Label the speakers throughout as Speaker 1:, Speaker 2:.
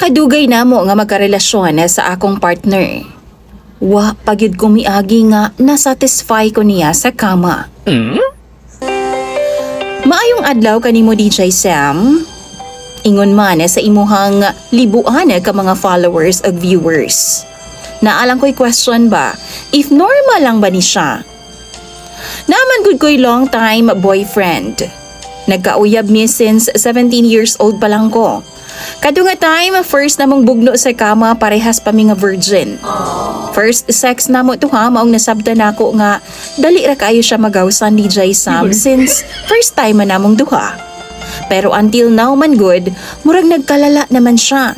Speaker 1: Nakadugay na mo nga magkarelasyon sa akong partner. Wa pagyud ko miagi nga nasatisfy ko niya sa kama. Maayong adlaw kanimo DJ Sam. Ingon man sa imuhang libuan ka mga followers ug viewers. Naalang ko'y question ba, if normal lang ba ni siya? Naman gud ko'y long time boyfriend. Nagkauyab mi since 17 years old pa lang ko. Kadunga time, first namong bugno sa kama, parehas pa mi nga virgin. First sex namo tuha, maong nasabda nako nga dali ra kayo siya magawsan DJ Sam since first time man namong duha. Pero until now man good, murag nagkalala naman siya.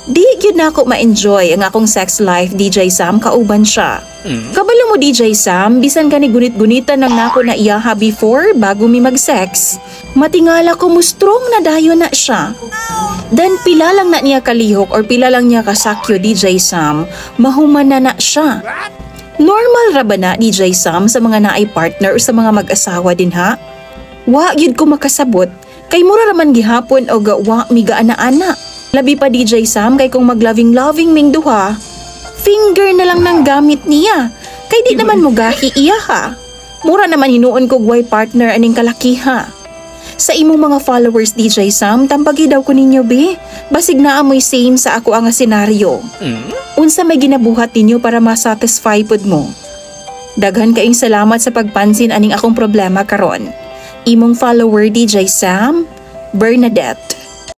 Speaker 1: Di gyud nako ma-enjoy ang akong sex life DJ Sam kauban siya. Kabalo mo DJ Sam, bisan ka ni gunit-gunitan ng nako na iyaha before bago mi mag-sex. Matingala ko mo strong na dayon na siya. Then pila lang na niya kalihok or pila lang niya kasakyo DJ Sam, mahuman na siya. Normal ra ba na DJ Sam sa mga naay partner o sa mga mag-asawa din ha? Wa gyud ko makasabot kay mura raman gihapon o wa mi gaana-ana. Labi pa DJ Sam kay kung magloving-loving ming duha, finger na lang nang gamit niya. Kay di naman mo gahi iya ha. Mura naman hinuon ko guway partner aning kalakiha. Sa imong mga followers DJ Sam, tampagi daw ko ninyo be. Basig na amoy same sa ako ang senaryo. Unsa may ginabuhat ninyo para masatisfy pud mo? Daghan kaing salamat sa pagpansin aning akong problema karon. Imong follower DJ Sam, Bernadette.